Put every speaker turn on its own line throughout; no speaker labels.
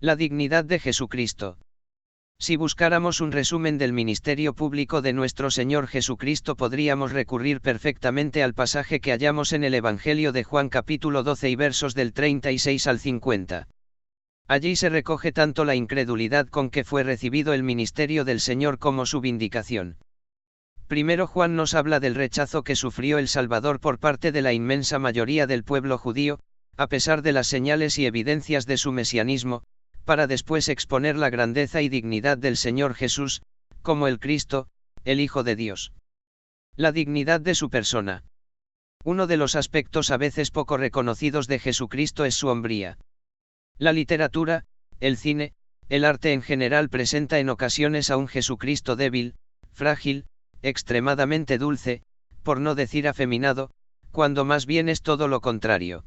La dignidad de Jesucristo. Si buscáramos un resumen del ministerio público de nuestro Señor Jesucristo, podríamos recurrir perfectamente al pasaje que hallamos en el Evangelio de Juan capítulo 12 y versos del 36 al 50. Allí se recoge tanto la incredulidad con que fue recibido el ministerio del Señor como su vindicación. Primero Juan nos habla del rechazo que sufrió el Salvador por parte de la inmensa mayoría del pueblo judío, a pesar de las señales y evidencias de su mesianismo, para después exponer la grandeza y dignidad del Señor Jesús, como el Cristo, el Hijo de Dios. La dignidad de su persona. Uno de los aspectos a veces poco reconocidos de Jesucristo es su hombría. La literatura, el cine, el arte en general presenta en ocasiones a un Jesucristo débil, frágil, extremadamente dulce, por no decir afeminado, cuando más bien es todo lo contrario.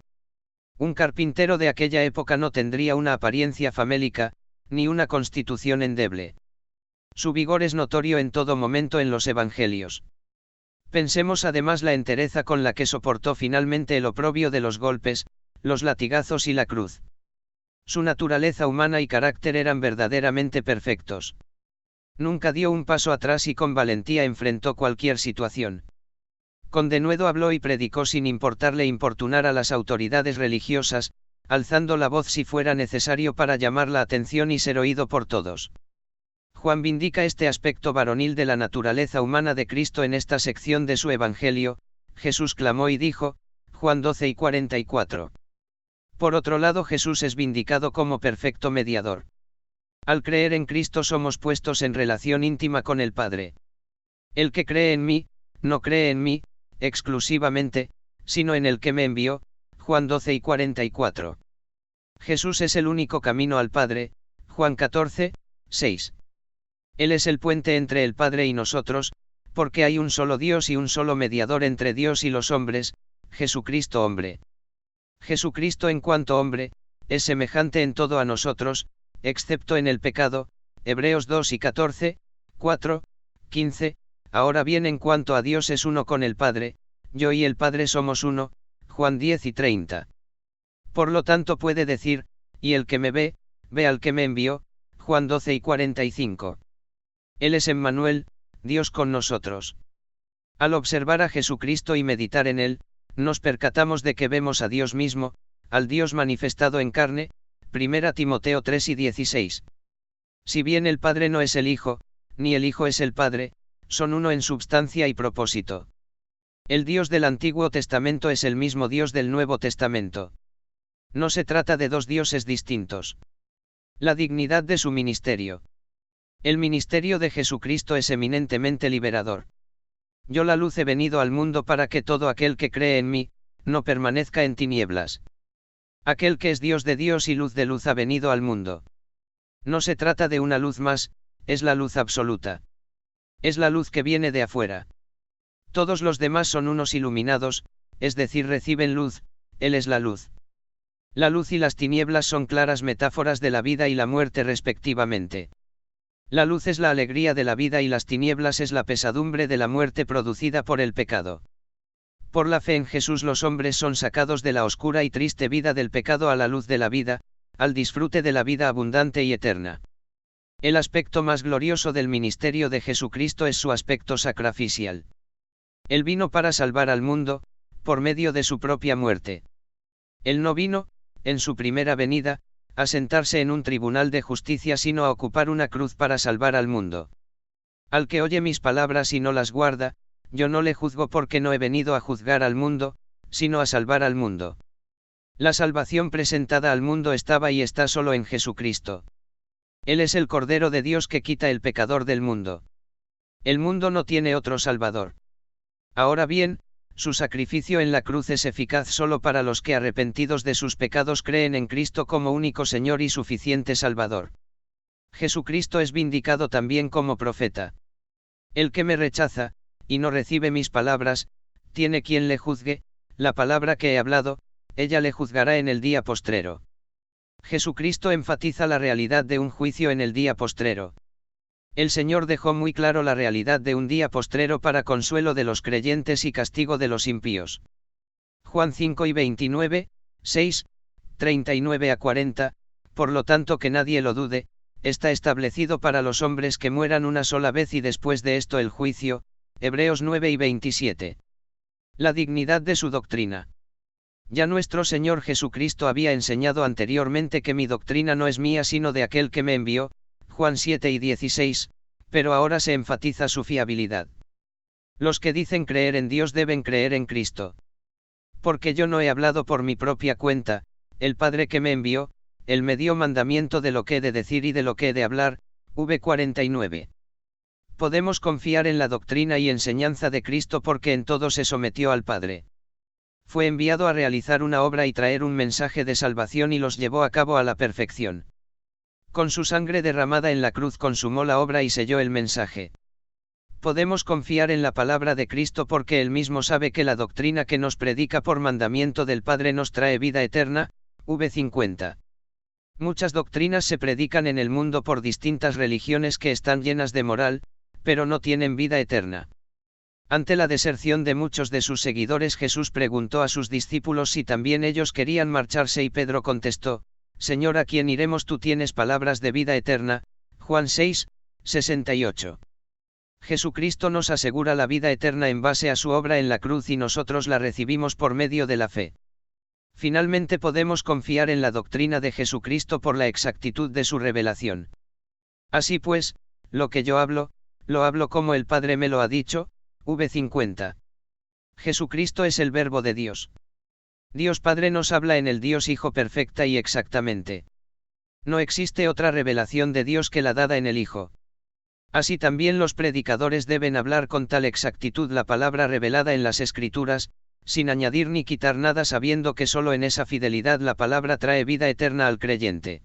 Un carpintero de aquella época no tendría una apariencia famélica, ni una constitución endeble. Su vigor es notorio en todo momento en los evangelios. Pensemos además la entereza con la que soportó finalmente el oprobio de los golpes, los latigazos y la cruz. Su naturaleza humana y carácter eran verdaderamente perfectos. Nunca dio un paso atrás y con valentía enfrentó cualquier situación. Con denuedo habló y predicó sin importarle importunar a las autoridades religiosas, alzando la voz si fuera necesario para llamar la atención y ser oído por todos. Juan vindica este aspecto varonil de la naturaleza humana de Cristo en esta sección de su Evangelio. Jesús clamó y dijo, Juan 12 y 44. Por otro lado, Jesús es vindicado como perfecto mediador. Al creer en Cristo somos puestos en relación íntima con el Padre. El que cree en mí, no cree en mí, exclusivamente, sino en el que me envió. Juan 12 y 44. Jesús es el único camino al Padre. Juan 14, 6. Él es el puente entre el Padre y nosotros, porque hay un solo Dios y un solo mediador entre Dios y los hombres, Jesucristo hombre. Jesucristo en cuanto hombre, es semejante en todo a nosotros, excepto en el pecado. Hebreos 2 y 14, 4, 15. Ahora bien, en cuanto a Dios es uno con el Padre, yo y el Padre somos uno. Juan 10 y 30. Por lo tanto puede decir, y el que me ve, ve al que me envió. Juan 12 y 45. Él es Emmanuel, Dios con nosotros. Al observar a Jesucristo y meditar en él, nos percatamos de que vemos a Dios mismo, al Dios manifestado en carne. 1 Timoteo 3 y 16. Si bien el Padre no es el Hijo, ni el Hijo es el Padre, son uno en substancia y propósito. El Dios del Antiguo Testamento es el mismo Dios del Nuevo Testamento. No se trata de dos dioses distintos. La dignidad de su ministerio. El ministerio de Jesucristo es eminentemente liberador. Yo la luz he venido al mundo para que todo aquel que cree en mí, no permanezca en tinieblas. Aquel que es Dios de Dios y luz de luz ha venido al mundo. No se trata de una luz más, es la luz absoluta. Es la luz que viene de afuera. Todos los demás son unos iluminados, es decir, reciben luz. Él es la luz. La luz y las tinieblas son claras metáforas de la vida y la muerte respectivamente. La luz es la alegría de la vida y las tinieblas es la pesadumbre de la muerte producida por el pecado. Por la fe en Jesús los hombres son sacados de la oscura y triste vida del pecado a la luz de la vida, al disfrute de la vida abundante y eterna. El aspecto más glorioso del ministerio de Jesucristo es su aspecto sacrificial. Él vino para salvar al mundo, por medio de su propia muerte. Él no vino, en su primera venida, a sentarse en un tribunal de justicia, sino a ocupar una cruz para salvar al mundo. Al que oye mis palabras y no las guarda, yo no le juzgo, porque no he venido a juzgar al mundo, sino a salvar al mundo. La salvación presentada al mundo estaba y está solo en Jesucristo. Él es el Cordero de Dios que quita el pecador del mundo. El mundo no tiene otro Salvador. Ahora bien, su sacrificio en la cruz es eficaz solo para los que, arrepentidos de sus pecados, creen en Cristo como único Señor y suficiente Salvador. Jesucristo es vindicado también como profeta. El que me rechaza, y no recibe mis palabras, tiene quien le juzgue. La palabra que he hablado, ella le juzgará en el día postrero. Jesucristo enfatiza la realidad de un juicio en el día postrero. El Señor dejó muy claro la realidad de un día postrero para consuelo de los creyentes y castigo de los impíos. Juan 5 y 29, 6, 39 a 40, por lo tanto que nadie lo dude, está establecido para los hombres que mueran una sola vez y después de esto el juicio, Hebreos 9 y 27. La dignidad de su doctrina. Ya nuestro Señor Jesucristo había enseñado anteriormente que mi doctrina no es mía sino de aquel que me envió, Juan 7 y 16, pero ahora se enfatiza su fiabilidad. Los que dicen creer en Dios deben creer en Cristo. Porque yo no he hablado por mi propia cuenta, el Padre que me envió, Él me dio mandamiento de lo que he de decir y de lo que he de hablar, v 49. Podemos confiar en la doctrina y enseñanza de Cristo porque en todo se sometió al Padre. Fue enviado a realizar una obra y traer un mensaje de salvación y los llevó a cabo a la perfección. Con su sangre derramada en la cruz consumó la obra y selló el mensaje. Podemos confiar en la palabra de Cristo porque Él mismo sabe que la doctrina que nos predica por mandamiento del Padre nos trae vida eterna, v 50. Muchas doctrinas se predican en el mundo por distintas religiones que están llenas de moral, pero no tienen vida eterna. Ante la deserción de muchos de sus seguidores, Jesús preguntó a sus discípulos si también ellos querían marcharse y Pedro contestó, Señor, ¿a quién iremos? Tú tienes palabras de vida eterna, Juan 6, 68. Jesucristo nos asegura la vida eterna en base a su obra en la cruz y nosotros la recibimos por medio de la fe. Finalmente podemos confiar en la doctrina de Jesucristo por la exactitud de su revelación. Así pues, lo que yo hablo, lo hablo como el Padre me lo ha dicho, v 50. Jesucristo es el Verbo de Dios. Dios Padre nos habla en el Dios Hijo perfecta y exactamente. No existe otra revelación de Dios que la dada en el Hijo. Así también los predicadores deben hablar con tal exactitud la palabra revelada en las Escrituras, sin añadir ni quitar nada sabiendo que solo en esa fidelidad la palabra trae vida eterna al creyente.